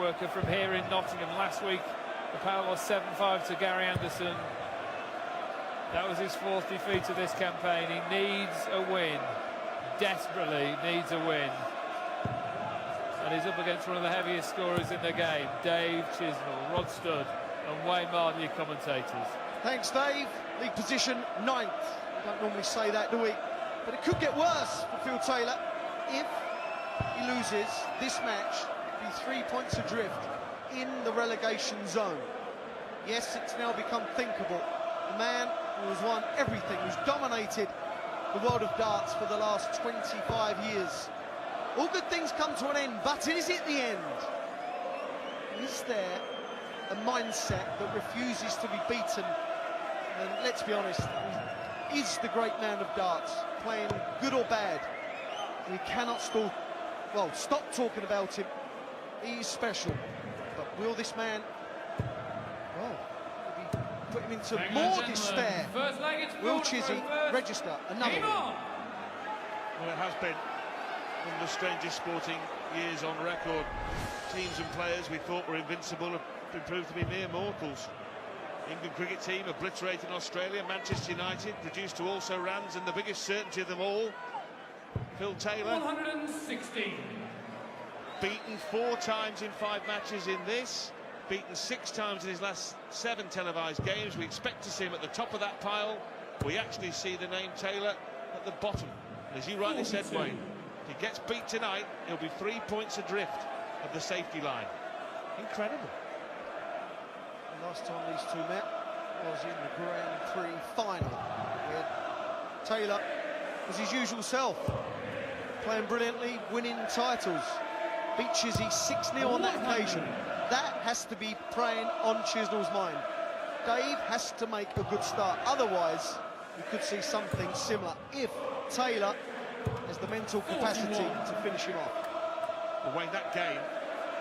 worker from here in Nottingham. Last week, the power was 7-5 to Gary Anderson. That was his 4th defeat of this campaign. He needs a win, desperately needs a win. And he's up against one of the heaviest scorers in the game, Dave Chisnall. Rod Studd and Wayne Marley, commentators. Thanks, Dave. League position 9th. We don't normally say that, do we? But it could get worse for Phil Taylor. If he loses this match, he'll be 3 points adrift in the relegation zone. Yes, it's now become thinkable. The man who has won everything, who's dominated the world of darts for the last 25 years. All good things come to an end, but is it the end? Is there a mindset that refuses to be beaten? And let's be honest, he is the great man of darts, playing good or bad. We cannot stop talking about him. He's special. But will this man, put him into more despair? Will Chizzy register another win? Well, it has been one of the strangest sporting years on record. Teams and players we thought were invincible have been proved to be mere mortals. England cricket team obliterated Australia. Manchester United reduced to also rans, and the biggest certainty of them all, Phil Taylor, 116. beaten 4 times in 5 matches in this, beaten 6 times in his last 7 televised games. We expect to see him at the top of that pile. We actually see the name Taylor at the bottom. And as you rightly said, Wayne, if he gets beat tonight, he'll be 3 points adrift of the safety line. Incredible. The last time these two met was in the Grand Prix final, where Taylor was his usual self, playing brilliantly, winning titles. Beat Chizzy 6-0 on that occasion. That has to be preying on Chisnall's mind. Dave has to make a good start, otherwise we could see something similar if Taylor has the mental capacity to finish him off. Well, Wayne, that game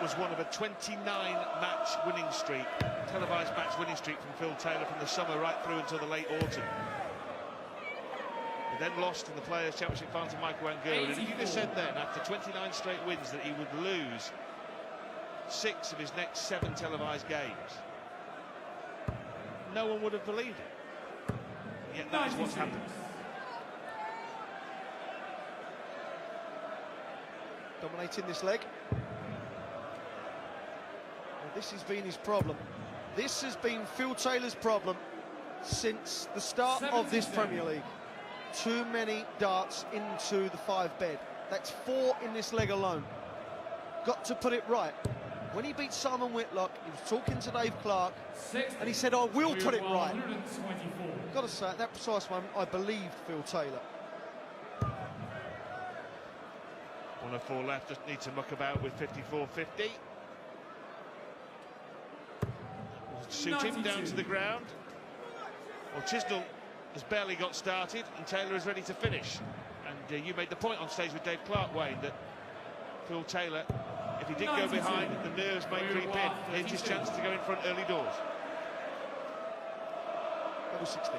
was one of a 29-match winning streak, televised match winning streak from Phil Taylor from the summer right through until the late autumn. He then lost in the Players' Championship final to Michael Angura. And if you just said then, after 29 straight wins, that he would lose 6 of his next 7 televised games, no one would have believed it. Yet that is what's happened. Dominating this leg. Well, this has been his problem. This has been Phil Taylor's problem since the start of this Premier League. Too many darts into the 5-bed. That's 4 in this leg alone. Got to put it right. When he beat Simon Whitlock, he was talking to Dave Clark, and he said, I will put it right. I've got to say, at that precise moment, I believed Phil Taylor. 104 left, just need to muck about with 54-50. Shoot him down to the ground. Well, Chisnall has barely got started, and Taylor is ready to finish. And you made the point on stage with Dave Clark, Wayne, that Phil Taylor, if he did go behind, the nerves may creep in. Here's his chance to go in front early doors. Level 16.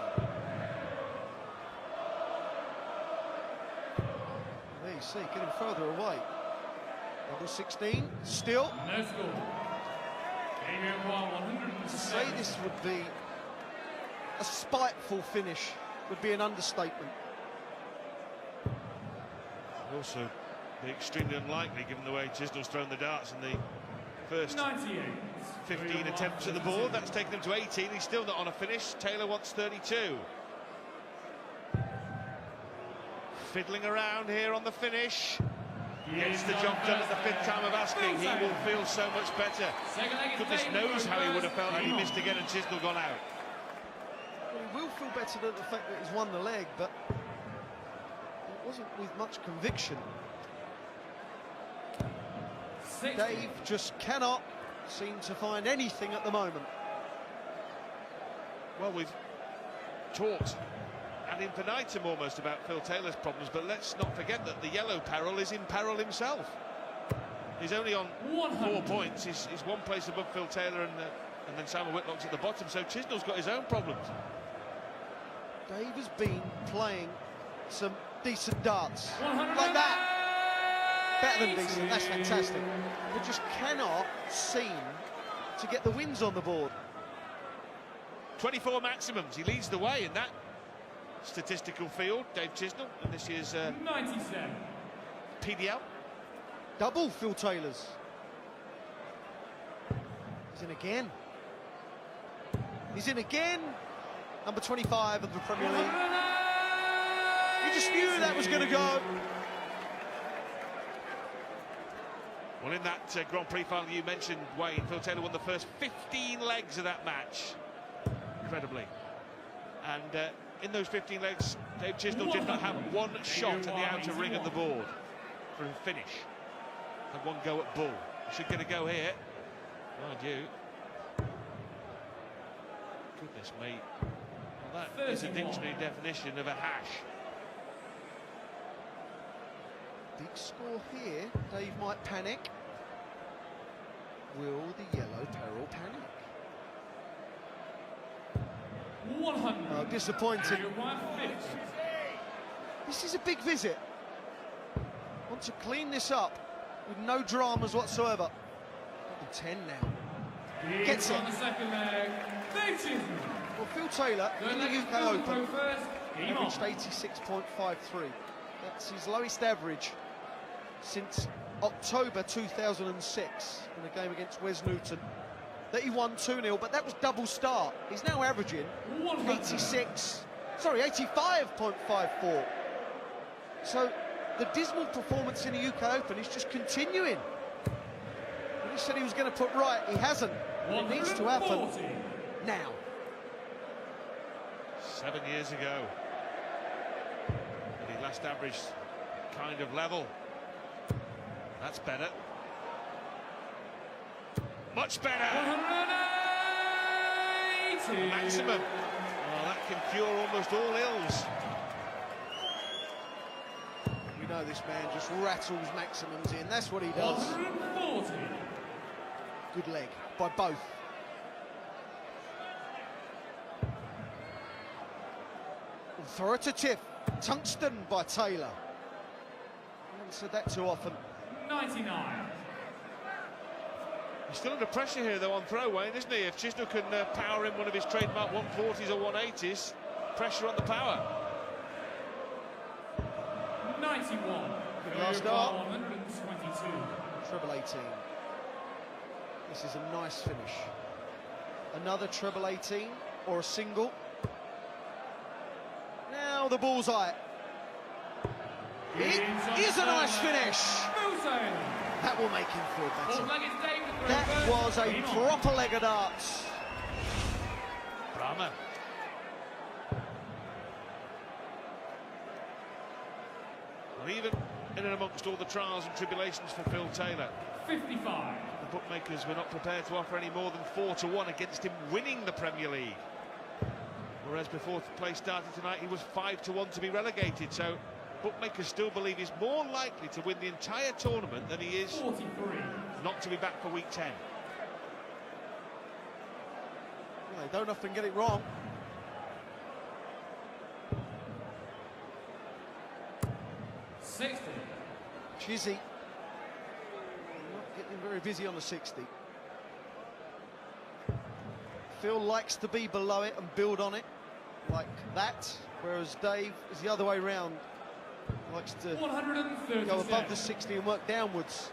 There you see, getting further away. Level 16, still. No score. To say this would be a spiteful finish would be an understatement. Also, be extremely unlikely given the way Chisnall's thrown the darts in the first 15 attempts at the board. That's taken him to 18. He's still not on a finish. Taylor wants 32. Fiddling around here on the finish. Gets the job done at the 5th time of asking. He will feel so much better. Goodness knows how he would have felt had he missed again and Chisnall gone out. Well, he will feel better than the fact that he's won the leg, but it wasn't with much conviction. Dave just cannot seem to find anything at the moment. Well, we've talked ad infinitum almost about Phil Taylor's problems, but let's not forget that the yellow peril is in peril himself. He's only on 4 points. He's 1 place above Phil Taylor, and then Simon Whitlock's at the bottom, so Chisnall's got his own problems. Dave has been playing some decent darts. Like that. better than decent, that's fantastic. But just cannot seem to get the wins on the board. 24 maximums. He leads the way in that statistical field, Dave Chisnall, and this year's 97. PDL. Double Phil Taylor's. He's in again. He's in again. Number 25 of the Premier League. You just knew that was going to go. Well, in that Grand Prix final you mentioned, Wayne, Phil Taylor won the first 15 legs of that match. Incredibly. And in those 15 legs, Dave Chisnall did not have one shot at the outer ring of the board for a finish. Had one go at bull. He should get a go here. Mind you. Goodness me. Well, that is a dictionary definition of a hash. Big score here. Dave might panic. Will the yellow peril panic? 100. Oh, disappointing. This is a big visit. Want to clean this up with no dramas whatsoever. Up to 10 now. Gets it. On the second leg. Well, Phil Taylor in the UK Open averaged 86.53. That's his lowest average since October 2006 in a game against Wes Newton that he won 2-0, but that was double start. He's now averaging 85.54. So the dismal performance in the UK Open is just continuing. When he said he was going to put right, he hasn't. It needs to happen now. 7 years ago, and he last averaged kind of level. That's better. Much better. 180. Maximum. Well, that can cure almost all ills. We know this man just rattles maximums in. That's what he does. 140. Good leg by both. Authoritative. Tungsten by Taylor. I haven't said that too often. 99. He's still under pressure here, though, on throw, Wayne, isn't he? If Chisnall can power in one of his trademark 140s or 180s, pressure on the power. 91. Good last start. 122. Treble 18. This is a nice finish. Another treble 18 or a single. Now the bullseye. It is a nice finish. That will make him feel better. That was a proper leg of darts. Brahma. Well, even in and amongst all the trials and tribulations for Phil Taylor, 55. the bookmakers were not prepared to offer any more than 4-1 against him winning the Premier League. Whereas before play started tonight, he was 5-1 to be relegated. So bookmakers still believe he's more likely to win the entire tournament than he is 43. not to be back for week 10. Well, they don't often get it wrong. Chizzy. Not getting very busy on the 60. Phil likes to be below it and build on it like that, whereas Dave is the other way round. Likes to go above the 60 and work downwards.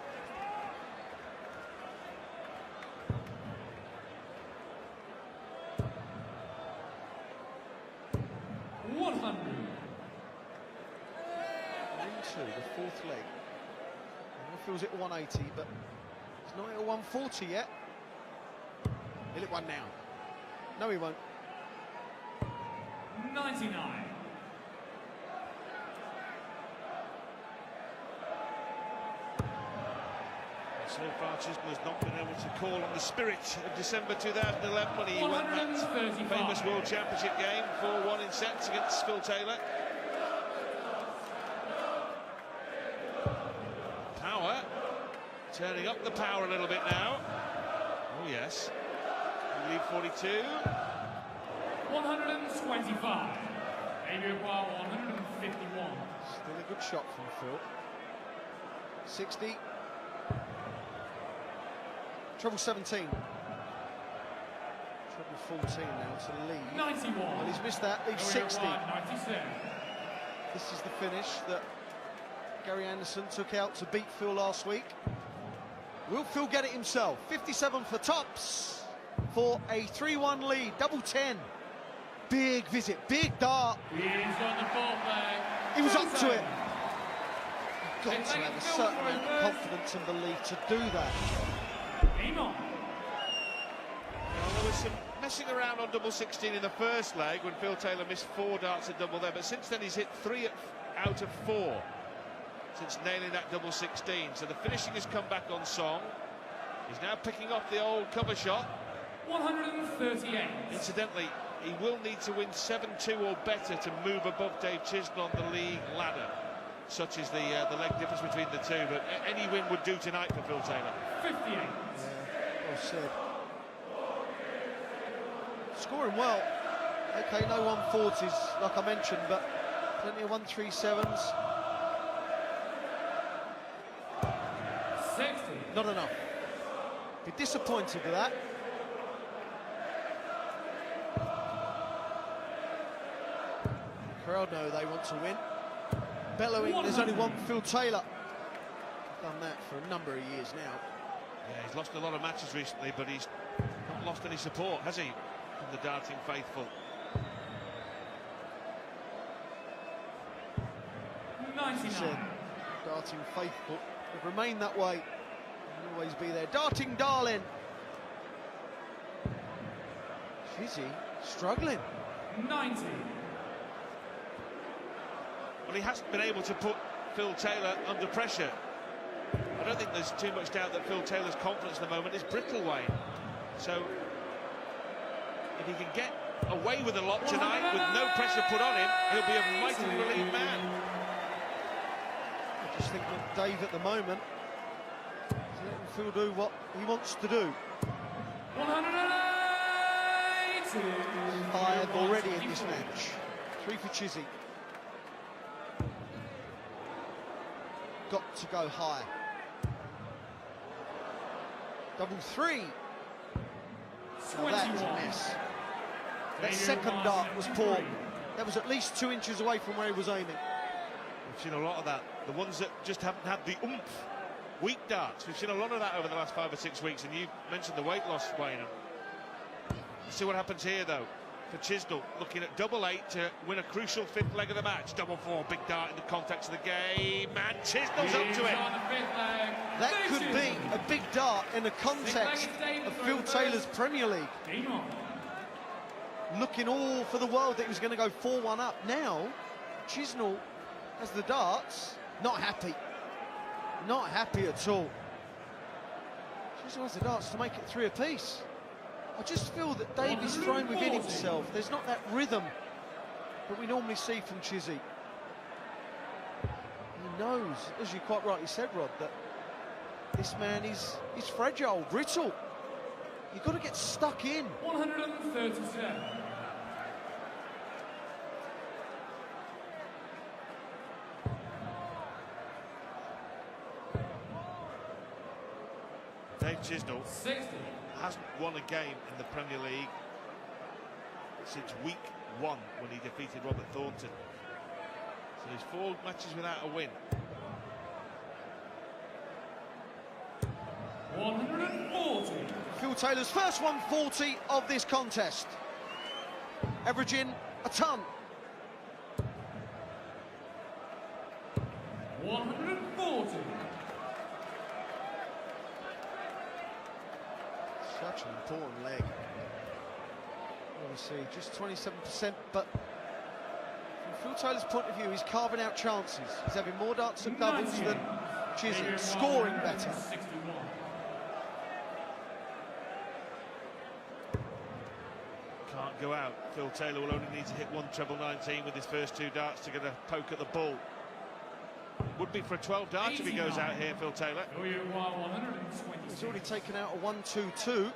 Into the fourth leg. Feels it 180, but it's not at 140 yet. He'll hit one now. No, he won't. 99. So far, Chisnall has not been able to call on the spirit of December 2011 when he won that famous World Championship game, 4-1 in sets against Phil Taylor. Power, turning up the power a little bit now. Oh yes, lead 42. 125. Adrian Power 151. Still a good shot from Phil. 60. Treble 17. Treble 14 now to lead. 91. Well, he's missed that. Leads 60. 96. This is the finish that Gary Anderson took out to beat Phil last week. Will Phil get it himself? 57 for tops for a 3-1 lead. Double 10. Big visit, big dart. He's on the fourth leg. He was up to it. Got It's to like have a a certain goal amount for of him. confidence and belief to do that. Imon. Well, there was some messing around on double 16 in the first leg when Phil Taylor missed 4 darts at double there, but since then he's hit 3 out of 4 since nailing that double 16. So the finishing has come back on song. He's now picking up the old cover shot. 138. Incidentally, he will need to win 7-2 or better to move above Dave Chisnall on the league ladder. Such is the leg difference between the two, but any win would do tonight for Phil Taylor. 58. Yeah, well said. Scoring well. Okay, no 140s like I mentioned, but plenty of 137s. 60. Not enough. Be disappointed with that. Crowd know they want to win. Bellowing, there's only one Phil Taylor. Done that for a number of years now. Yeah, he's lost a lot of matches recently, but he's not lost any support, has he, from the darting faithful? 99. Darting faithful would remain that way. Will always be there. Darting darling. Chizzy struggling. 90. Well, he hasn't been able to put Phil Taylor under pressure. I don't think there's too much doubt that Phil Taylor's confidence at the moment is brittle, Wayne. So, if he can get away with a lot tonight with no pressure put on him, he'll be a mightily relieved man. I just think that Dave at the moment is letting Phil do what he wants to do. 180. 5 already in this match. 3 for Chizzy. Got to go high. Double 3. Now that's a mess. That second dart was poor. That was at least 2 inches away from where he was aiming. We've seen a lot of that. The ones that just haven't had the oomph. Weak darts. We've seen a lot of that over the last 5 or 6 weeks, and you mentioned the weight loss, Wayne. Let's see what happens here, though. For Chisnall, looking at double 8 to win a crucial 5th leg of the match. Double 4, big dart in the context of the game, and Chisnall's up to it. That could be a big dart in the context of Phil Taylor's Premier League. Looking all for the world that he was going to go 4-1 up. Now, Chisnall has the darts. Not happy. Not happy at all. Chisnall has the darts to make it 3 apiece. I just feel that Dave is thrown within himself. There's not that rhythm that we normally see from Chizzy. He knows, as you quite rightly said, Rod, that this man is fragile, brittle. You've got to get stuck in. 137. Dave Chisnall 60. hasn't won a game in the Premier League since week 1 when he defeated Robert Thornton. So he's 4 matches without a win. 140. Phil Taylor's first 140 of this contest. Averaging a ton. 140. Such an important leg. Obviously, just 27%, but from Phil Taylor's point of view, he's carving out chances. He's having more darts and doubles than Chizzy, scoring better. 61. Can't go out. Phil Taylor will only need to hit 1 treble 19 with his first 2 darts to get a poke at the bull. Would be for a 12 dart if he goes out here, Phil Taylor. He's already taken out a 1-2-2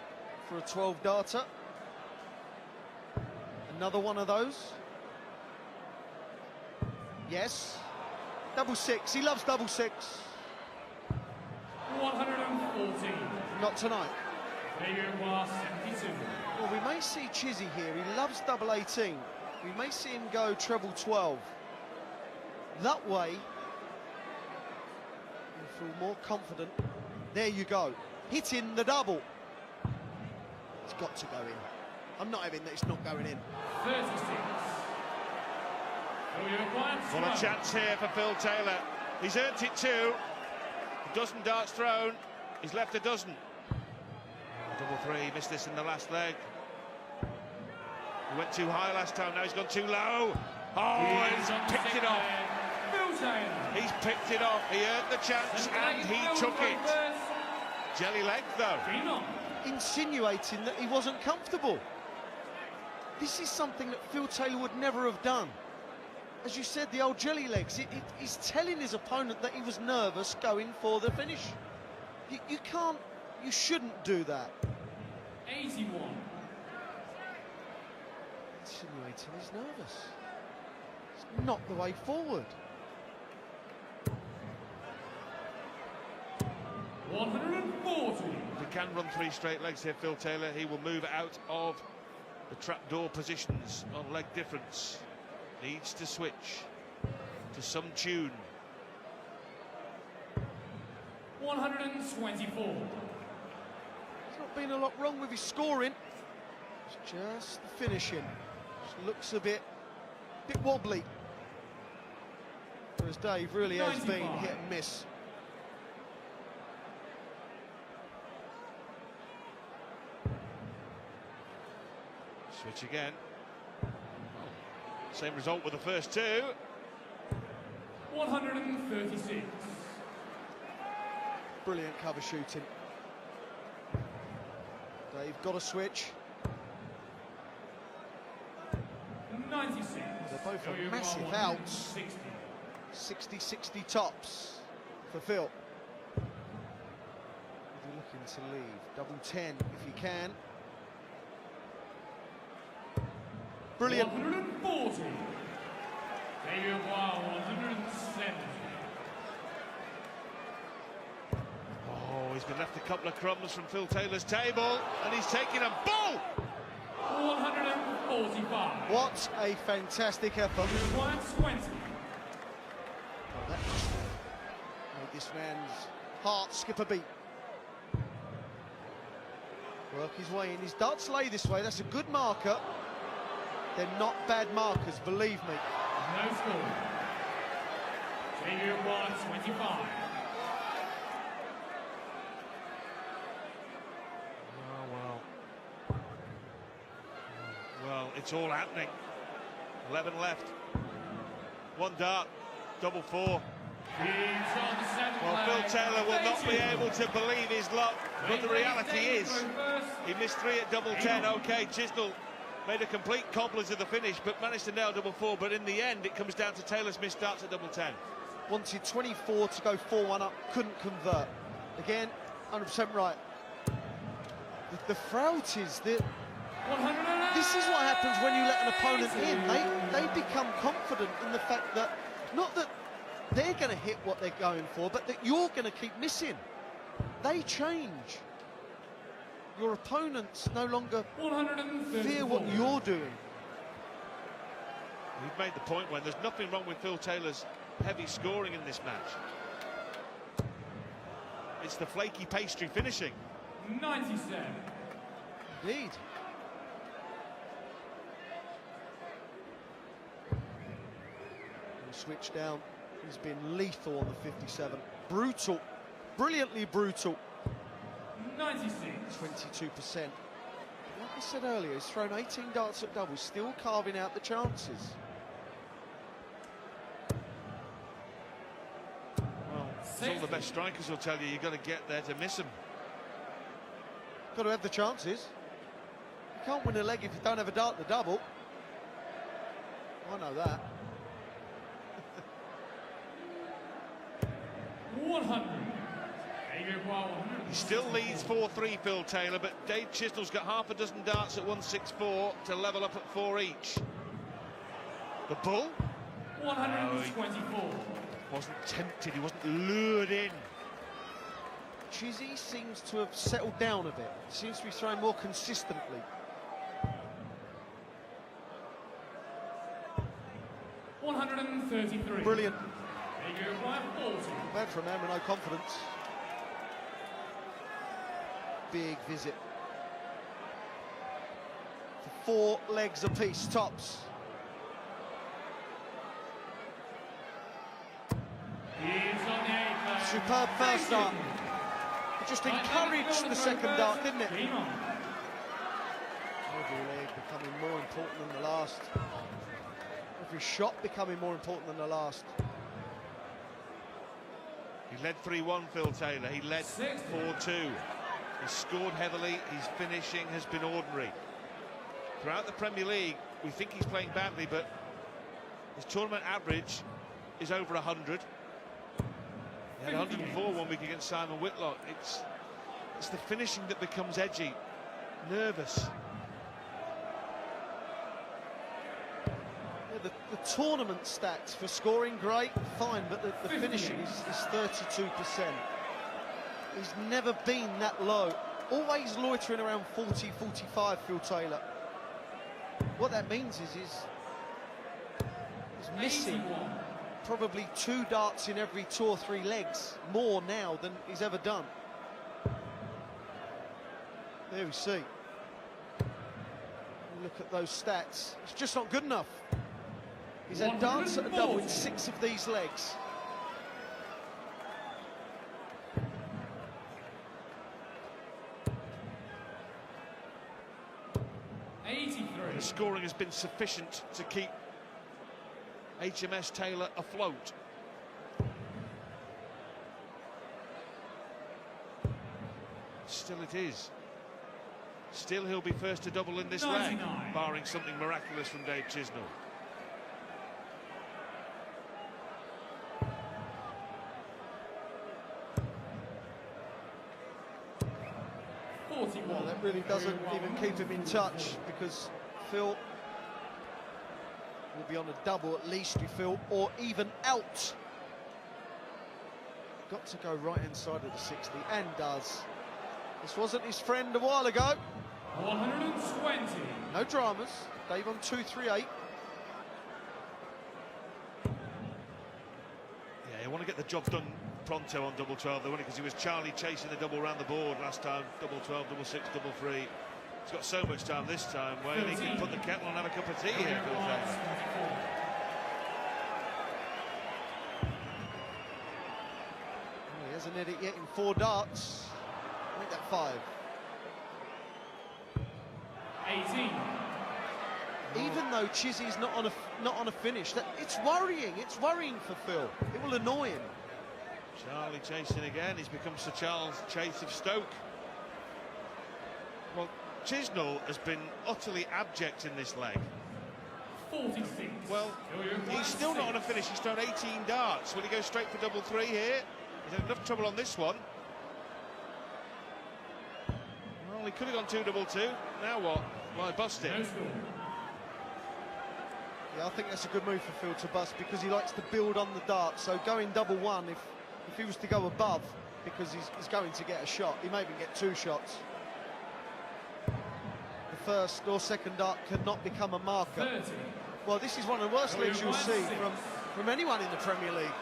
for a 12 darter. Another one of those. Yes. Double 6. He loves double 6. 114. Not tonight. Failure was 72. Well, we may see Chizzy here. He loves double 18. We may see him go treble 12. That way, you feel more confident. There you go. Hitting the double. It's got to go in. I'm not having that it's not going in. 36. Failure required. What a chance here for Phil Taylor. He's earned it too. A dozen darts thrown. He's left a dozen. Double three. He missed this in the last leg. He went too high last time. Now he's gone too low. Oh, he's picked it off. Phil Taylor. He's picked it off. He earned the chance and he took it. Jelly leg though. Insinuating that he wasn't comfortable. This is something that Phil Taylor would never have done. As you said, the old jelly legs, he's telling his opponent that he was nervous going for the finish. You can't, you shouldn't do that. 81. Insinuating he's nervous. It's not the way forward. 140. If he can run three straight legs here, Phil Taylor, he will move out of the trapdoor positions on leg difference. Needs to switch to some tune. 124. There's not been a lot wrong with his scoring. It's just the finishing. Just looks a bit wobbly. Whereas Dave really has 95. been hit and miss. Switch again. Same result with the first two. 136. Brilliant cover shooting. Dave got a switch. 96. They're both Failure on massive required outs. 160. 60-60 tops for Phil. If you're looking to leave, double 10 if you can. Brilliant. 140. Failure required 170. Oh, he's been left a couple of crumbs from Phil Taylor's table, and he's taking a ball. 145. What a fantastic effort. Required 20. Oh, that just made this man's heart skip a beat. Work his way in. His darts lay this way. That's a good marker. They're not bad markers, believe me. No score. Failure required 25. Oh, well. Well, it's all happening. 11 left. One dart. Double four. Well, Phil Taylor will not be able to believe his luck, but the reality is he missed three at double 10. OK, Chisnall made a complete cobblers of the finish, but managed to nail double four. But in the end, it comes down to Taylor's missed darts at double 10. Wanted 24 to go 4-1 up, couldn't convert. Again, 100% right. The frailties, this is what happens when you let an opponent in. They become confident in the fact that, not that they're going to hit what they're going for, but that you're going to keep missing. They change. Your opponents no longer fear what you're doing. You've made the point when there's nothing wrong with Phil Taylor's heavy scoring in this match. It's the flaky pastry finishing. 97. Indeed. Switch down. He's been lethal on the 57. Brutal. Brilliantly brutal. 96. 22%. Like I said earlier, he's thrown 18 darts at double, still carving out the chances. Well, it's all the best strikers will tell you, you've got to get there to miss them. Got to have the chances. You can't win a leg if you don't have a dart at the double. I know that. 100. He still leads 4-3, Phil Taylor, but Dave Chisnall's got half a dozen darts at 164 to level up at 4 each. The bull? 124. Wasn't tempted, he wasn't lured in. Chizzy seems to have settled down a bit. Seems to be throwing more consistently. 133. Brilliant. Figure of life 40. Bad for a man with no confidence. Big visit. For 4 legs apiece, tops. He's on the 8th. Superb first dart. It just encouraged the second dart, didn't it? Game on. Every leg becoming more important than the last. Every shot becoming more important than the last. He led 3-1, Phil Taylor. He led 4-2. He's scored heavily. His finishing has been ordinary. Throughout the Premier League, we think he's playing badly, but his tournament average is over 100. He had 104 one week against Simon Whitlock. It's the finishing that becomes edgy, nervous. Yeah, the tournament stats for scoring, great, fine, but the finishing is 32%. He's never been that low. Always loitering around 40, 45, Phil Taylor. What that means is he's missing probably 2 darts in every 2 or 3 legs, more now than he's ever done. There we see. Look at those stats. It's just not good enough. He's had darts at a double in 6 of these legs. The scoring has been sufficient to keep HMS Taylor afloat. Still it is. Still he'll be first to double in this leg, barring something miraculous from Dave Chisnall. Well, that really doesn't even keep him in touch, because Phil will be on a double at least, we feel, or even out. Got to go right-hand side of the 60, and does. This wasn't his friend a while ago. 120. No dramas. Dave on 238. Yeah, you want to get the job done pronto on double 12, though, because he was Charlie chasing the double round the board last time. Double 12, double 6, double 3. He's got so much time this time. Well, he can put the kettle on and have a cup of tea here, Phil Taylor. Well, he hasn't hit it yet in 4 darts. Make that 5. 18. Even though Chizzy's not on a finish, it's worrying. It's worrying for Phil. It will annoy him. Charlie chasing again. He's become Sir Charles Chase of Stoke. Well, Chisnall has been utterly abject in this leg. 46. Well, he's still not on a finish. He's thrown 18 darts. Will he go straight for double 3 here? He's had enough trouble on this one. Well, he could have gone 2 double 2. Now what? Why bust it? Yeah, I think that's a good move for Phil to bust, because he likes to build on the dart. So going double 1, if he was to go above, because he's going to get a shot, he may even get 2 shots. The first or second dart cannot become a marker. 30. Well, this is one of the worst legs you'll see from anyone in the Premier League.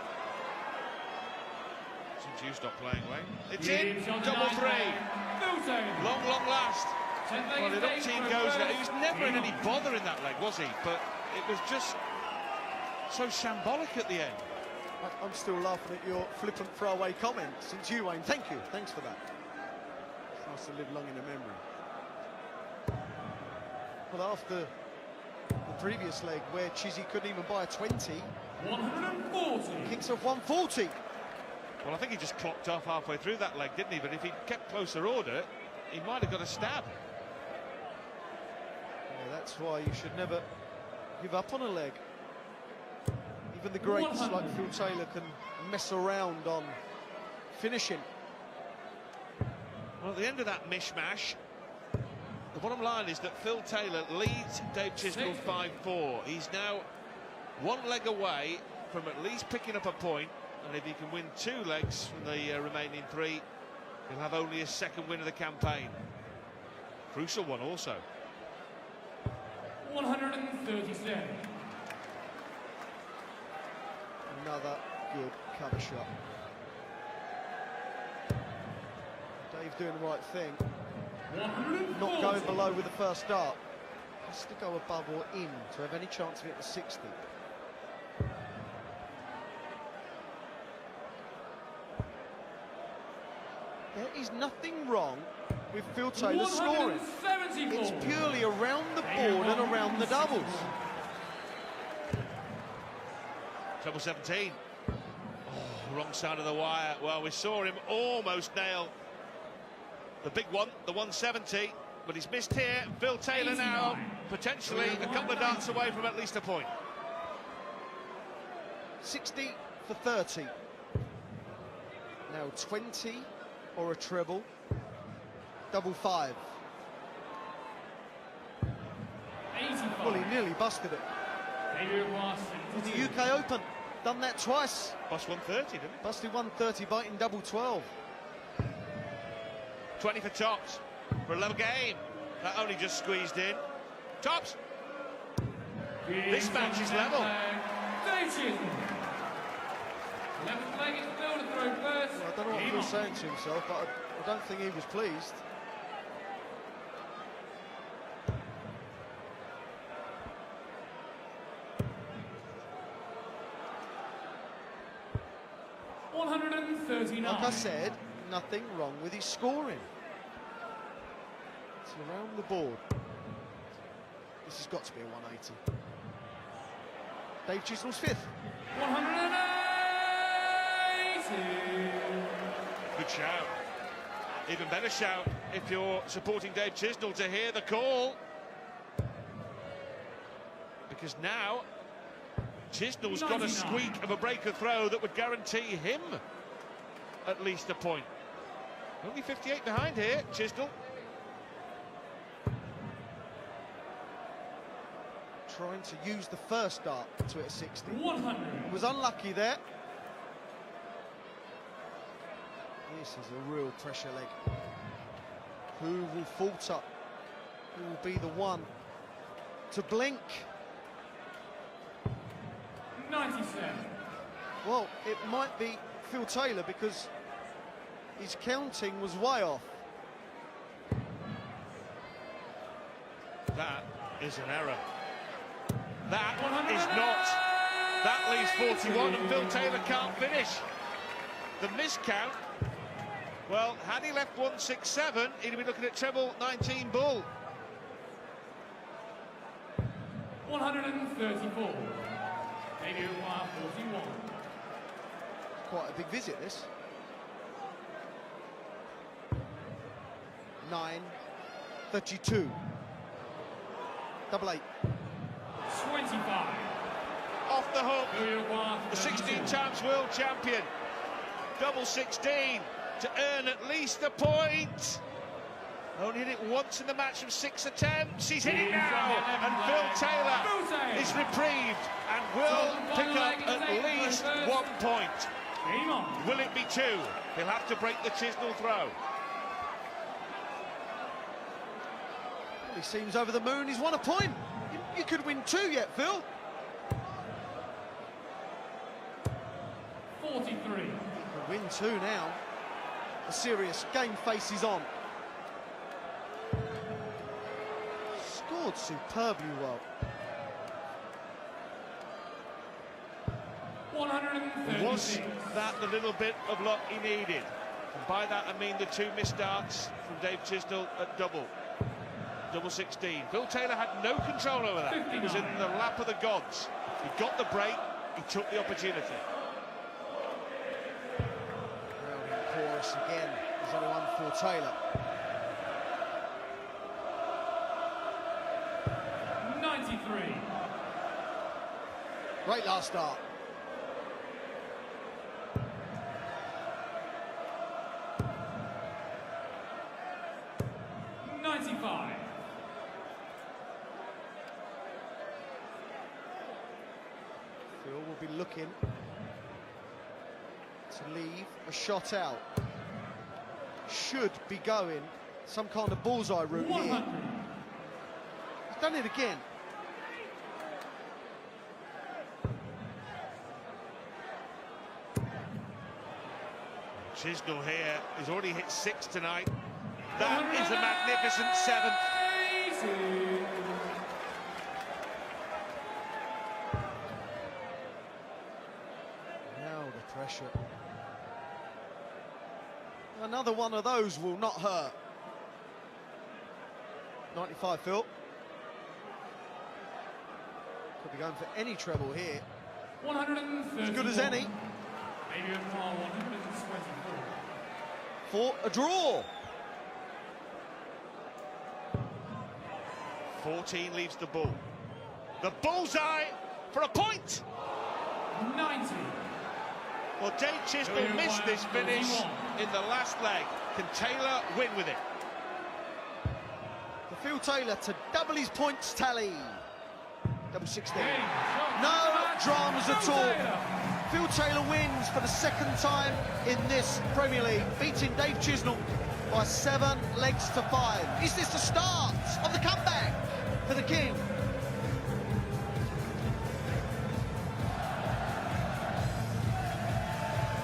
Since you stopped playing, Wayne. It's in, double 3. Long, long last. Well, the top team goes there. He was never in any bother in that leg, was he? But it was just so shambolic at the end. I'm still laughing at your flippant throwaway comment. Since you, Wayne, thank you. Thanks for that. It's nice to live long in the memory. Well, after the previous leg, where Chizzy couldn't even buy a 20, 140. kicks off 140. Well, I think he just clocked off halfway through that leg, didn't he? But if he kept closer order, he might have got a stab. Yeah, that's why you should never give up on a leg. Even the greats like Phil Taylor can mess around on finishing. Well, at the end of that mishmash, the bottom line is that Phil Taylor leads Dave Chisnall 5-4. He's now 1 leg away from at least picking up a point, and if he can win 2 legs from the remaining 3, He'll have only his second win of the campaign. Crucial one also. 137. Another good cover shot. Dave doing the right thing. 140. Not going below with the first dart. Has to go above or in to have any chance of hitting 60. There is nothing wrong with Phil Taylor scoring. 174. It's purely around the board and around the doubles. Treble 17. Oh, wrong side of the wire. Well, we saw him almost nail the big one, the 170, but he's missed here. Phil Taylor now potentially a couple of darts away from at least a point. 60 for 30. Now 20 or a treble. Double 5. 85. Well, he nearly busted it. In the UK Open, done that twice. Bust 130, didn't he? Busted 130, biting double 12. 20 for Tops for a level game. That only just squeezed in. Tops. This match is level. Dave Chisnall. Left flag is Phil to throw first. Well, I don't know what he was saying to himself, but I don't think he was pleased. Like I said, nothing wrong with his scoring. It's around the board. This has got to be a 180. Dave Chisnall's 5th. 180. Good shout. Even better shout if you're supporting Dave Chisnall to hear the call. Because now Chisnall's got a 99. squeak of a breaker throw that would guarantee him at least a point. Only 58 behind here, Chisnall. Trying to use the first dart to hit a 60. 100. Was unlucky there. This is a real pressure leg. Who will falter? Who will be the one to blink? 97. Well, it might be Phil Taylor because his counting was way off. That is an error. That is not. That leaves 41 and Phil Taylor can't finish. The miscount, well, had he left 167, he'd be looking at treble 19 bull. 134. Maybe 41. Quite a big visit, this. 9.32. Double 8. 25. Off the hook, the 16 times world champion. Double 16 to earn at least a point. Only hit it once in the match from 6 attempts. He's hit it now, and Phil Taylor is reprieved and will pick up at least 1 point. Game on. Will it be 2? He'll have to break the Chisnall throw. Well, he seems over the moon. He's won a point. You could win 2 yet, Phil. 43. You could win 2 now. A serious game faces on. Scored superbly well. 136. Was that the little bit of luck he needed? And by that I mean the 2 missed darts from Dave Chisnall at double 16. Phil Taylor had no control over that. 59. It was in the lap of the gods. He got the break, he took the opportunity. Rounding chorus again. There's only one for Taylor. 93. Great last start. Phil will be looking to leave a shot out. should be going some kind of bullseye route here. 100. He's done it again. Chisnall here has already hit 6 tonight. That is a magnificent 7th. Now the pressure. Another one of those will not hurt. 95, Phil. Could be going for any treble here. 130. As good as any. Adrian Hall, 124. For a draw. 14 leaves the bull. The bullseye for a point. 90. Well, Dave Chisnall missed this finish in the last leg. Can Taylor win with it? For Phil Taylor to double his points tally. Double 16. Hey, No dramas at all. Taylor. Phil Taylor wins for the second time in this Premier League, beating Dave Chisnall by 7 legs to 5. Is this the start of the comeback for the King?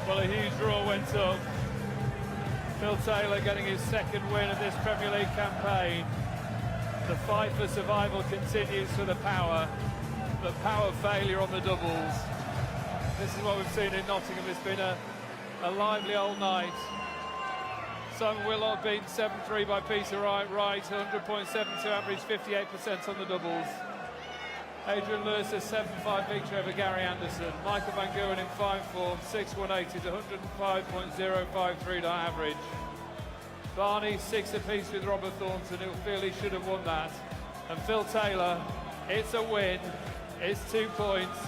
Well, a huge draw went up. Phil Taylor getting his second win of this Premier League campaign. The fight for survival continues for the Power, but Power failure on the doubles. This is what we've seen in Nottingham. It's been a lively old night. Simon Willock beaten 7-3 by Peter Wright. 100.72 average, 58% on the doubles. Adrian Lewis a 7-5 victory over Gary Anderson. Michael Van Gerwen in fine form, 6-1-8 is 105.053 average. Barney 6 apiece with Robert Thornton, who feel he should have won that. And Phil Taylor, it's a win, it's 2 points,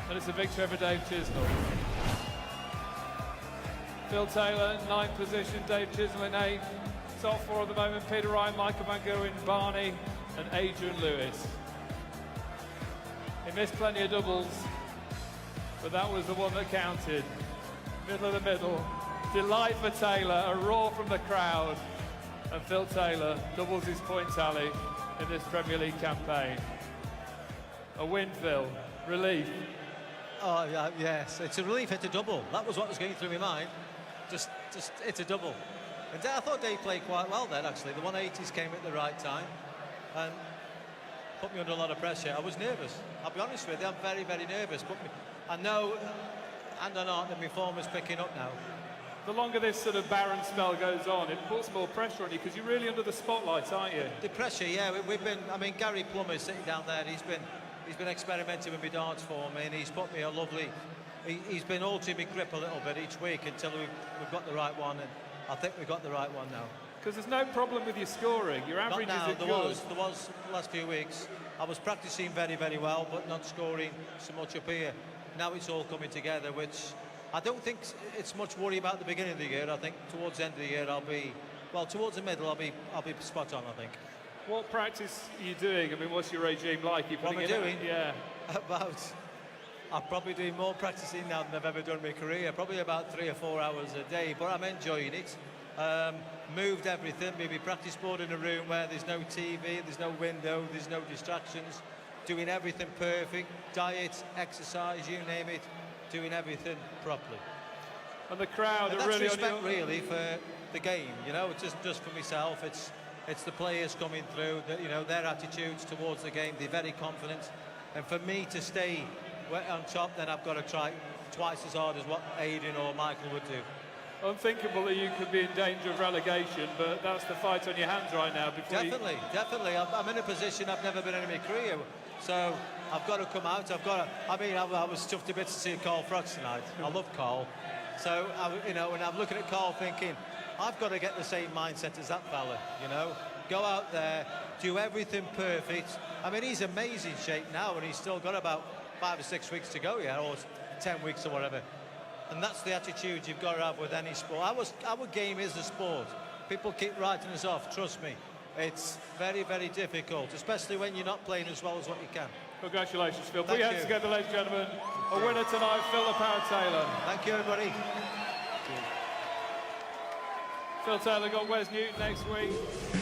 and it's a victory over Dave Chisnall. Phil Taylor, 9th position, Dave Chisnall in 8th. Top 4 at the moment, Peter Ryan, Michael Van Gerwen, Barney, and Adrian Lewis. He missed plenty of doubles, but that was the one that counted. Middle of the middle. Delight for Taylor, a roar from the crowd. And Phil Taylor doubles his point tally in this Premier League campaign. A win, Phil. Relief. Oh, yeah, yes, it's a relief hit a double. That was what was going through my mind. Just hit a double. And I thought Dave played quite well then, actually. The 180s came at the right time and put me under a lot of pressure. I was nervous. I'll be honest with you, I'm very, very nervous. I know, and or not, that my form is picking up now. The longer this sort of barren spell goes on, it puts more pressure on you because you're really under the spotlight, aren't you? The pressure, yeah, we've been. I mean, Gary Plummer's sitting down there. He's been experimenting with my darts for me, and he's put me a lovely. He's been altering my grip a little bit each week until we've got the right one, and I think we've got the right one now. Because there's no problem with your scoring. Your average Not now. is good. There was the last few weeks. I was practicing very, very well, but not scoring so much up here. Now it's all coming together, which I don't think it's much worry about the beginning of the year. I think towards the end of the year towards the middle I'll be spot on, I think. What practice are you doing? I mean, what's your regime like? What am I doing? Yeah. I'm probably doing more practicing now than I've ever done in my career. Probably about 3 or 4 hours a day, but I'm enjoying it. Moved everything, maybe practice board in a room where there's no TV, there's no window, there's no distractions. Doing everything perfect, diet, exercise, you name it. Doing everything properly. And the crowd And are that's really respect on your... really for the game, you know. It's just for myself. It's the players coming through, that, you know, their attitudes towards the game. They're very confident, and for me to stay on top, then I've got to try twice as hard as what Aidan or Michael would do. Unthinkable that you could be in danger of relegation, but that's the fight on your hands right now. Definitely. I'm in a position I've never been in my career, so I've got to come out. I was chuffed a bit to see Carl Froch tonight. I love Carl, so when I'm looking at Carl, thinking I've got to get the same mindset as that fella. You know, go out there, do everything perfect. I mean, he's amazing shape now, and he's still got about 5 or 6 weeks to go, or 10 weeks or whatever. And that's the attitude you've got to have with any sport. Our game is a sport. People keep writing us off, trust me. It's very, very difficult, especially when you're not playing as well as what you can. Congratulations, Phil. Put Thank your hands you. together, ladies and gentlemen. A winner tonight, Phil the Power Taylor. Thank you, everybody. Phil Taylor got Wes Newton next week.